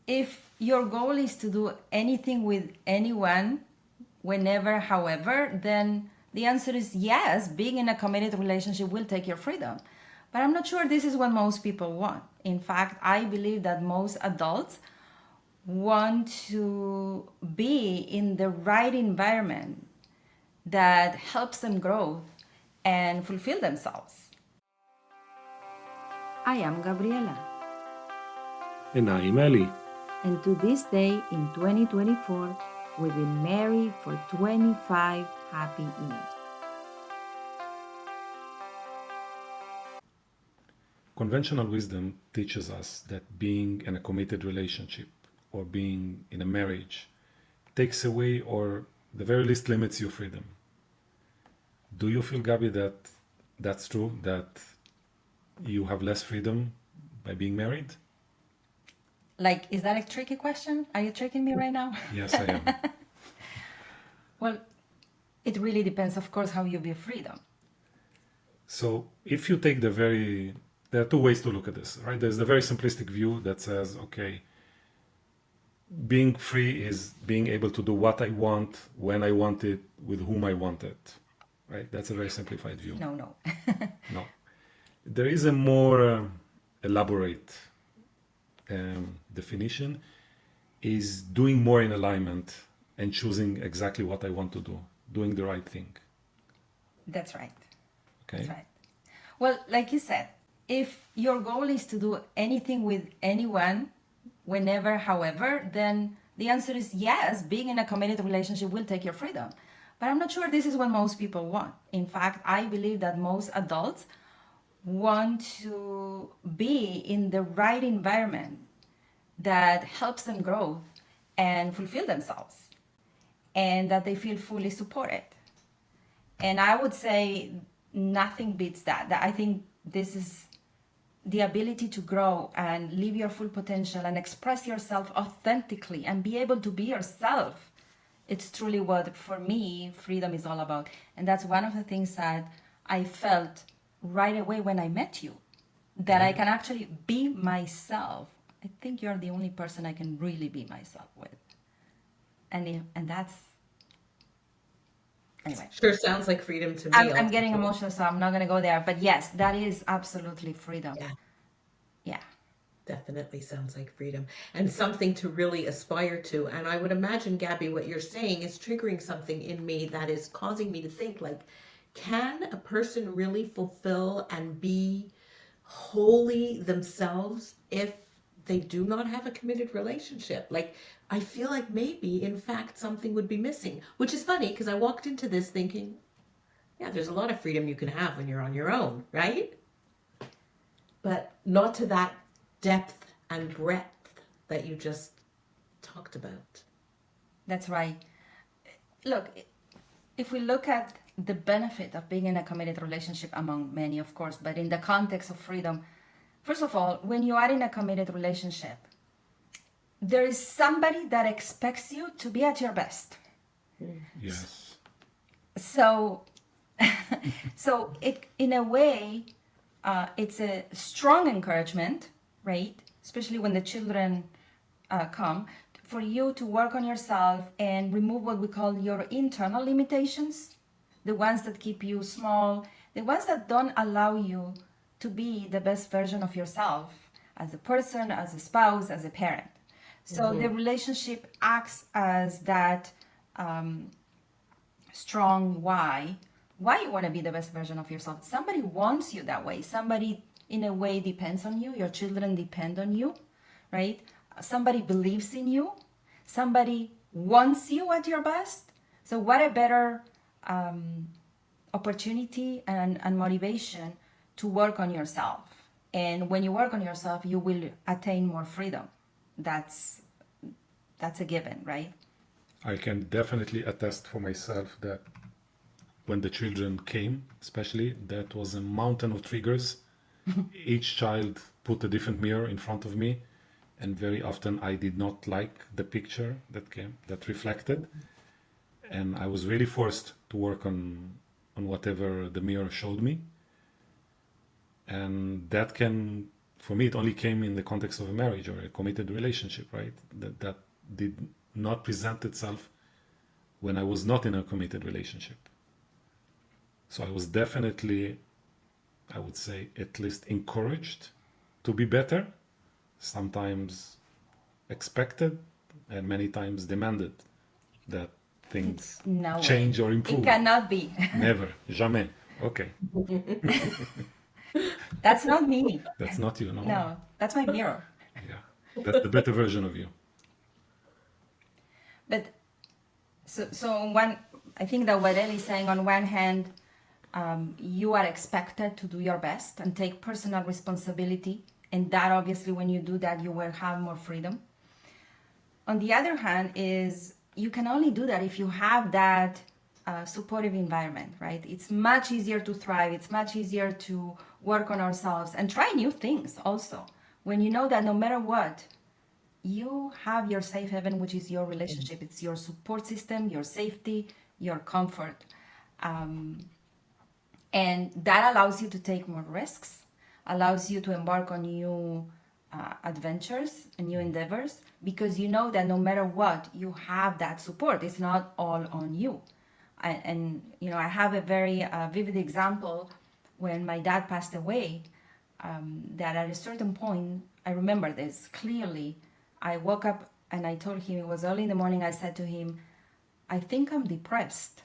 If your goal is to do anything with anyone, whenever, however, then the answer is yes, being in a committed relationship will take your freedom. But I'm not sure this is what most people want. In fact, I believe that most adults want to be in the right environment that helps them grow and fulfill themselves. I am Gabriela. And I'm Ellie. And to this day in 2024, we've been married for 25 happy years. Conventional wisdom teaches us that being in a committed relationship or being in a marriage takes away or the very least limits your freedom. Do you feel, Gabi, that that's true, that you have less freedom by being married? Like, is that a tricky question? Are you tricking me right now? Yes, I am. Well, it really depends, of course, how you view freedom. So if you take there are two ways to look at this, right? There's the very simplistic view that says, okay, being free is being able to do what I want, when I want it, with whom I want it, right? That's a very simplified view. No. No. There is a more elaborate definition, is doing more in alignment and choosing exactly what I want to do, doing the right thing. That's right. Okay. That's right. Well, like you said, if your goal is to do anything with anyone, whenever, however, then the answer is yes, being in a committed relationship will take your freedom. But I'm not sure this is what most people want. In fact, I believe that most adults want to be in the right environment that helps them grow and fulfill themselves and that they feel fully supported. And I would say nothing beats that. I think this is the ability to grow and live your full potential and express yourself authentically and be able to be yourself. It's truly what, for me, freedom is all about. And that's one of the things that I felt right away when I met you, that I can actually be myself. I think you're the only person I can really be myself with. And that's, anyway. Sure sounds like freedom to me, I'm getting ultimately. emotional, so I'm not going to go there. But yes, that is absolutely freedom. Yeah, Yeah. definitely sounds like freedom and something to really aspire to. And I would imagine, Gabby, what you're saying is triggering something in me that is causing me to think like, can a person really fulfill and be wholly themselves if they do not have a committed relationship? Like, I feel like maybe, in fact, something would be missing, which is funny because I walked into this thinking, yeah, there's a lot of freedom you can have when you're on your own, right? But not to that depth and breadth that you just talked about. That's right. Look, if we look at the benefit of being in a committed relationship among many, of course, but in the context of freedom, first of all, when you are in a committed relationship, there is somebody that expects you to be at your best. Yes. So, so it, in a way, it's a strong encouragement, right? Especially when the children come, for you to work on yourself and remove what we call your internal limitations, the ones that keep you small, the ones that don't allow you to be the best version of yourself as a person, as a spouse, as a parent. So the relationship acts as that strong why you want to be the best version of yourself. Somebody wants you that way. Somebody in a way depends on you. Your children depend on you, right? Somebody believes in you. Somebody wants you at your best. So what a better opportunity and motivation to work on yourself. And when you work on yourself, you will attain more freedom. That's a given, right? I can definitely attest for myself that when the children came, especially, that was a mountain of triggers. Each child put a different mirror in front of me, and very often I did not like the picture that reflected, and I was really forced to work on whatever the mirror showed me, and that can for me, it only came in the context of a marriage or a committed relationship, right? That did not present itself when I was not in a committed relationship. So I was definitely, I would say, at least encouraged to be better, sometimes expected, and many times demanded that things No way. change or It improve. cannot be. Never, jamais. Okay, That's not me. that's not you, no. No, that's my mirror. Yeah, that's the better version of you. But so on one, I think that what Ellie's saying, on one hand, you are expected to do your best and take personal responsibility, and that obviously when you do that, you will have more freedom. On the other hand, is you can only do that if you have that supportive environment, right? It's much easier to thrive. It's much easier to work on ourselves and try new things also when you know that no matter what, you have your safe haven, which is your relationship. It's your support system, your safety, your comfort. And that allows you to take more risks, allows you to embark on new adventures and new endeavors, because you know that no matter what, you have that support. It's not all on you. And you know, I have a very vivid example when my dad passed away, that at a certain point, I remember this clearly. I woke up and I told him, it was early in the morning, I said to him, I think I'm depressed.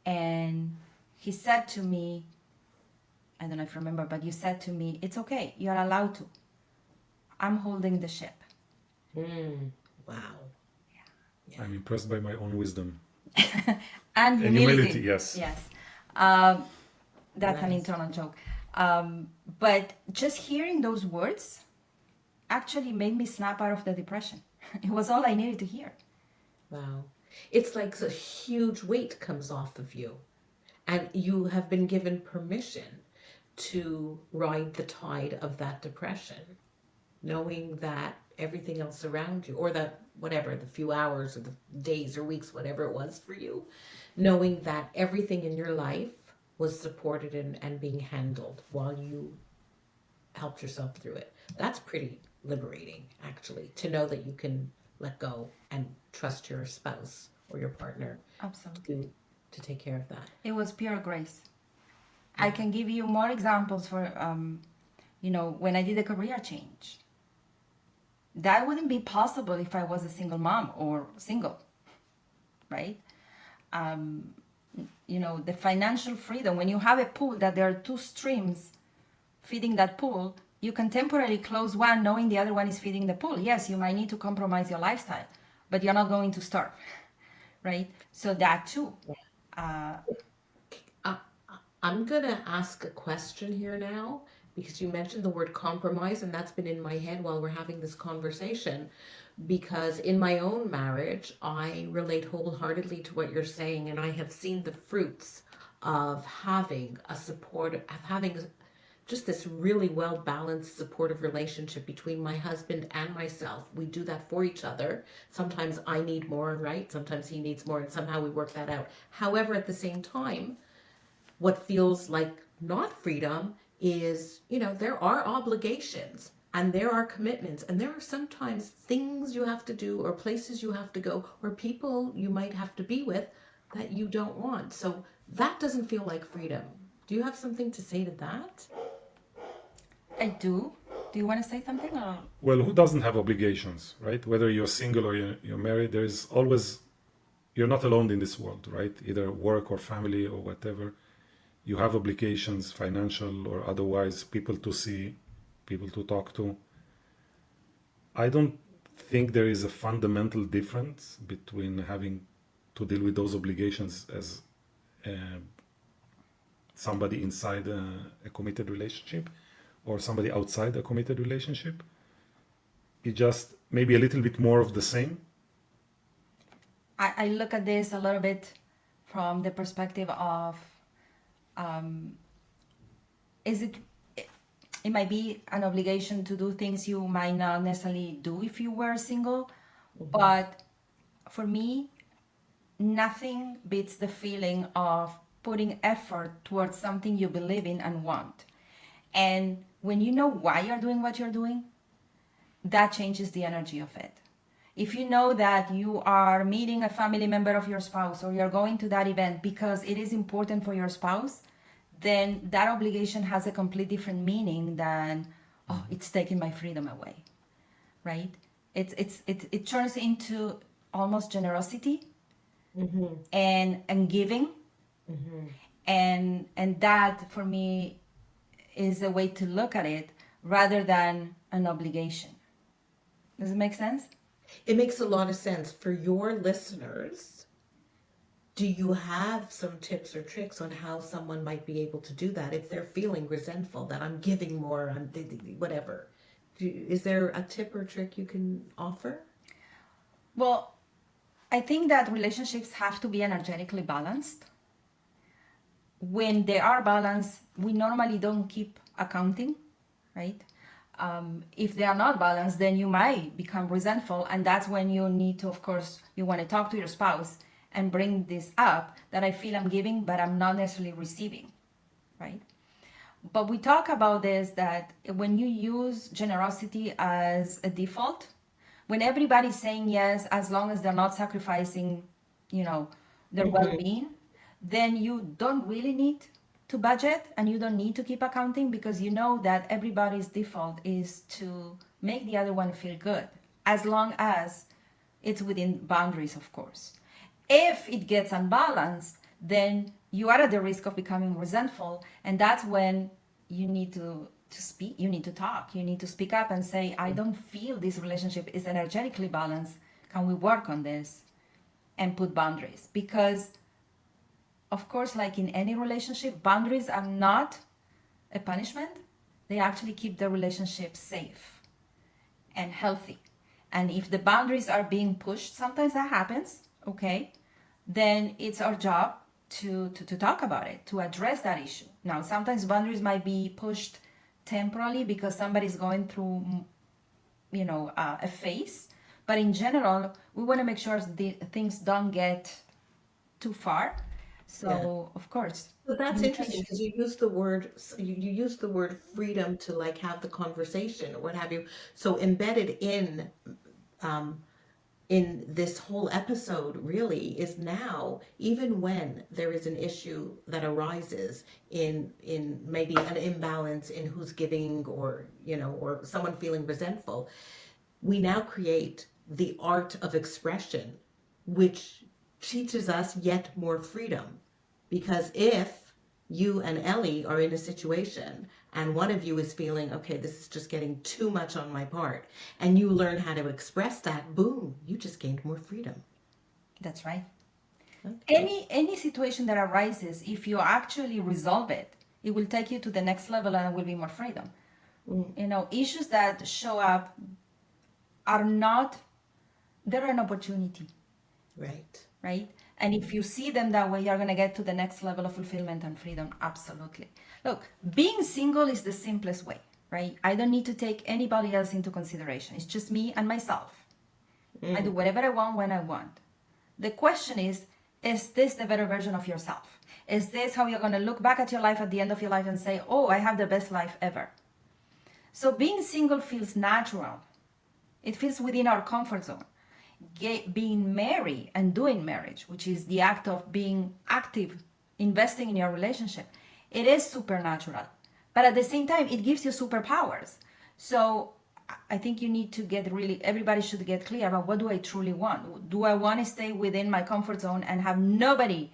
And he said to me, I don't know if you remember, but you said to me, it's okay, you're allowed to. I'm holding the ship. Wow. I'm impressed by my own wisdom. And And humility, yes. Yes. That's an Nice. internal joke. But just hearing those words actually made me snap out of the depression. It was all I needed to hear. Wow. It's like a huge weight comes off of you, and you have been given permission to ride the tide of that depression, knowing that everything else around you, or that whatever, the few hours or the days or weeks, whatever it was for you, knowing that everything in your life was supported and being handled while you helped yourself through it. That's pretty liberating, actually, to know that you can let go and trust your spouse or your partner Absolutely. to take care of that. It was pure grace. I can give you more examples for, you know, when I did a career change. That wouldn't be possible if I was a single mom or single, right? You know, the financial freedom, when you have a pool that there are two streams feeding that pool, you can temporarily close one knowing the other one is feeding the pool. Yes, you might need to compromise your lifestyle, but you're not going to starve, right? So that too. I'm going to ask a question here now because you mentioned the word compromise, and that's been in my head while we're having this conversation. Because in my own marriage, I relate wholeheartedly to what you're saying, and I have seen the fruits of having a support, of having just this really well balanced, supportive relationship between my husband and myself. We do that for each other. Sometimes I need more, right? Sometimes he needs more, and somehow we work that out. However, at the same time, what feels like not freedom is, you know, there are obligations and there are commitments and there are sometimes things you have to do or places you have to go or people you might have to be with that you don't want. So that doesn't feel like freedom. Do you have something to say to that? I do. Do you want to say something? Or? Well, who doesn't have obligations, right? Whether you're single or you're married, there is always, you're not alone in this world, right? Either work or family or whatever. You have obligations, financial or otherwise, people to see, people to talk to. I don't think there is a fundamental difference between having to deal with those obligations as somebody inside a committed relationship or somebody outside a committed relationship. It just maybe a little bit more of the same. I look at this a little bit from the perspective of is it might be an obligation to do things you might not necessarily do if you were single, but for me, nothing beats the feeling of putting effort towards something you believe in and want. And when you know why you're doing what you're doing, that changes the energy of it. If you know that you are meeting a family member of your spouse or you're going to that event because it is important for your spouse, then that obligation has a complete different meaning than, oh, it's taking my freedom away, right? It turns into almost generosity and giving, and that for me is a way to look at it rather than an obligation. Does it make sense? It makes a lot of sense. For your listeners, do you have some tips or tricks on how someone might be able to do that if they're feeling resentful that I'm giving more, whatever? Is there a tip or trick you can offer? Well, I think that relationships have to be energetically balanced. When they are balanced, we normally don't keep accounting, right? If they are not balanced, then you might become resentful, and that's when you need to, of course, you want to talk to your spouse and bring this up that I feel I'm giving, but I'm not necessarily receiving, right? But we talk about this that when you use generosity as a default, when everybody's saying yes, as long as they're not sacrificing, you know, their well-being, then you don't really need to budget and you don't need to keep accounting because you know that everybody's default is to make the other one feel good, as long as it's within boundaries, of course. If it gets unbalanced, then you are at the risk of becoming resentful, and that's when you need to speak, you need to talk, you need to speak up and say, I don't feel this relationship is energetically balanced. Can we work on this? And put boundaries. Because of course, like in any relationship, boundaries are not a punishment. They actually keep the relationship safe and healthy. And if the boundaries are being pushed, sometimes that happens, okay, then it's our job to talk about it, to address that issue. Now, sometimes boundaries might be pushed temporarily because somebody's going through, a phase. But in general, we want to make sure the things don't get too far. So, of course, But that's interesting because you use the word freedom to like have the conversation or what have you. So embedded um in this whole episode really is now, even when there is an issue that arises in maybe an imbalance in who's giving, or or someone feeling resentful, we now create the art of expression, which teaches us yet more freedom. Because if you and Ellie are in a situation and one of you is feeling, okay, this is just getting too much on my part, and you learn how to express that, boom, you just gained more freedom. that's right. Okay. Any situation that arises, if you actually resolve it, it will take you to the next level and it will be more freedom. Mm, Issues that show up are not, they're an opportunity, right. right? And if you see them that way, you're going to get to the next level of fulfillment and freedom. Absolutely. Look, being single is the simplest way, right? I don't need to take anybody else into consideration. It's just me and myself. I do Mm, whatever I want when I want. The question is this the better version of yourself? Is this how you're going to look back at your life at the end of your life and say, oh, I have the best life ever? So being single feels natural. It feels within our comfort zone. Being married and doing marriage, which is the act of being active, investing in your relationship, it is supernatural. But at the same time, it gives you superpowers. So I think you need to everybody should get clear about what do I truly want? Do I want to stay within my comfort zone and have nobody,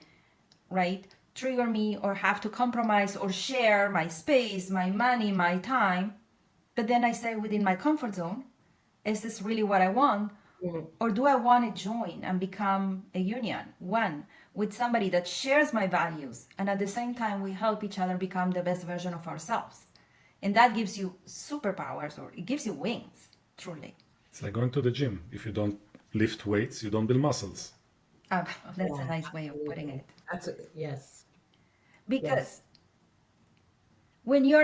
right, trigger me or have to compromise or share my space, my money, my time? But then I stay within my comfort zone. Is this really what I want? mm. Or do I want to join and become a union, one, with somebody that shares my values, and at the same time we help each other become the best version of ourselves? And that gives you superpowers, or it gives you wings, truly. It's like going to the gym. If you don't lift weights, you don't build muscles. That's a Yeah, nice way of putting absolutely. it. Yes, Because yes. when you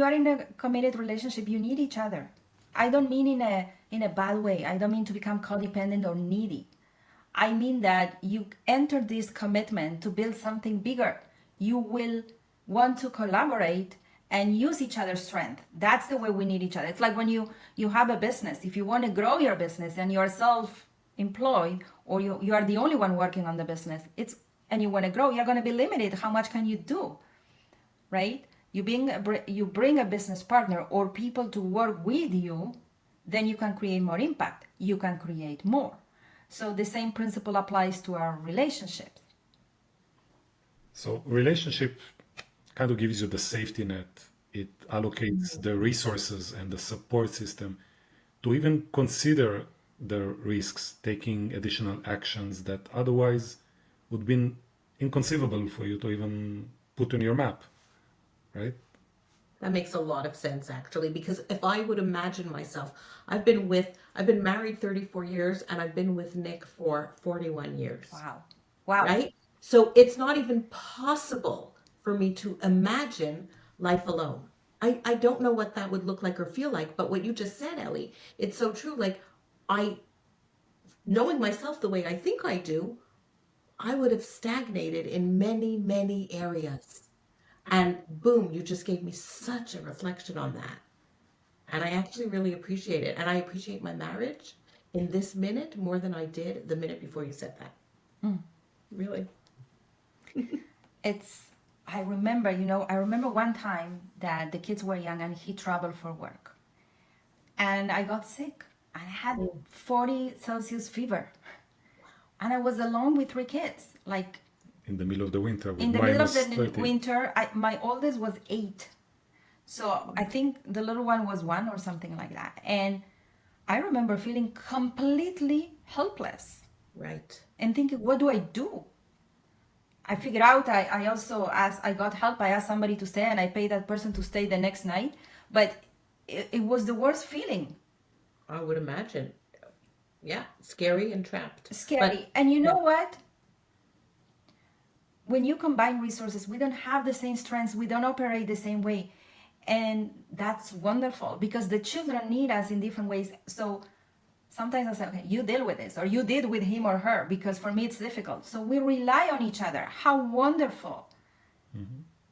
are in a committed relationship, you need each other. I don't mean in a bad way. I don't mean to become codependent or needy. I mean that you enter this commitment to build something bigger. You will want to collaborate and use each other's strength. That's the way we need each other. It's like when you have a business. If you want to grow your business and you're self-employed, or you are the only one working on the business, and you want to grow, you're going to be limited. How much can you do, right? You bring a business partner or people to work with you, then you can create more impact. You can create more. So the same principle applies to our relationships. So relationship kind of gives you the safety net. It allocates the resources and the support system to even consider the risks, taking additional actions that otherwise would be inconceivable for you to even put on your map, right? That makes a lot of sense, actually, because if I would imagine myself, I've been married 34 years and I've been with Nick for 41 years. Wow. Right? So it's not even possible for me to imagine life alone. I don't know what that would look like or feel like, but what you just said, Ellie, it's so true. Like, knowing myself the way I think I do, I would have stagnated in many, many areas. And boom, you just gave me such a reflection on that. And I actually really appreciate it. And I appreciate my marriage in this minute more than I did the minute before you said that. Really. I remember one time that the kids were young and he traveled for work. And I got sick. I had 40 Celsius fever. And I was alone with 3 kids. Like, In the middle of the winter with in the middle of minus the 30. winter, my oldest was 8. So I think the little one was 1 or something like that. And I remember feeling completely helpless Right. and thinking, what do I do? I figured out, I also asked, I got help. I asked somebody to stay and I paid that person to stay the next night. But it was the worst feeling. I would imagine. Yeah, scary and trapped. Scary. And you know what? When you combine resources, we don't have the same strengths. We don't operate the same way. And that's wonderful because the children need us in different ways. So sometimes I say, okay, you deal with this, or you did with him or her, because for me it's difficult. So we rely on each other. How wonderful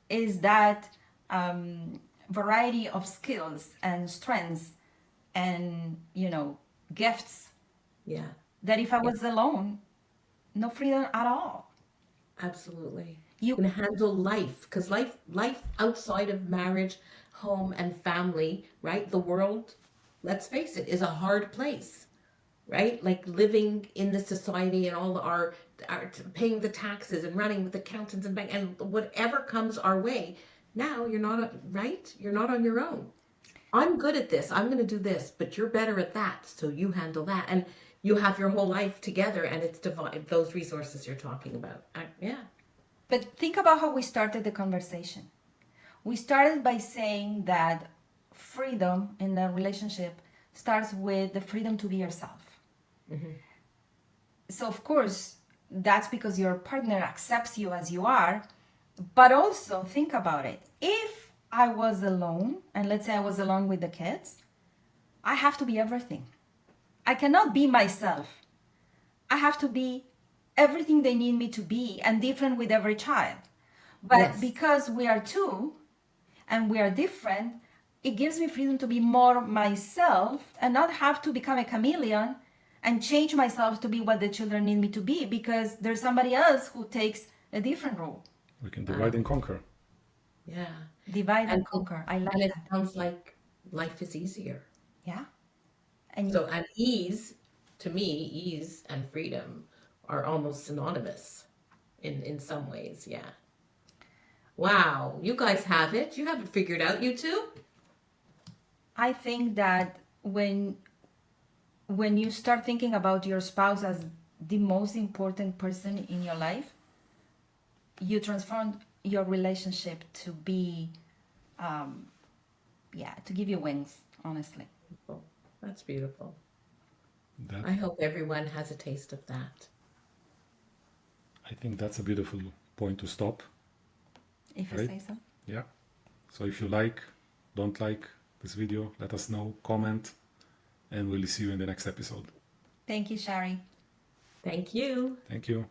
is that variety of skills and strengths and, gifts, Yeah, that if I was alone, no freedom at all. absolutely. You can handle life, because life outside of marriage, home, and family, right? The world, let's face it, is a hard place, right? Like living in the society and all our paying the taxes and running with accountants and bank and whatever comes our way. Now you're not right. You're not on your own. I'm good at this. I'm going to do this, but you're better at that. So you handle that. And you have your whole life together and it's those resources you're talking about. Yeah. But think about how we started the conversation. We started by saying that freedom in a relationship starts with the freedom to be yourself. So of course, that's because your partner accepts you as you are. But also think about it. If I was alone, and let's say I was alone with the kids, I have to be everything. I cannot be myself. I have to be everything they need me to be and different with every child. But Yes. because we are 2 and we are different, it gives me freedom to be more myself and not have to become a chameleon and change myself to be what the children need me to be because there's somebody else who takes a different role. We can divide and conquer. Yeah. Divide and And conquer. I like And it that. sounds like life is easier. Yeah. And So, and to me, ease and freedom are almost synonymous in some ways. Yeah. Wow. You guys have it. You have it figured out, you two? I think that when you start thinking about your spouse as the most important person in your life, you transform your relationship to be, to give you wings, honestly. Beautiful. That's beautiful. That, I hope everyone has a taste of that. I think that's a beautiful point to stop. If you Right. say so. Yeah. So if you don't like this video, let us know, comment, and we'll see you in the next episode. Thank you, Shari. Thank you. Thank you.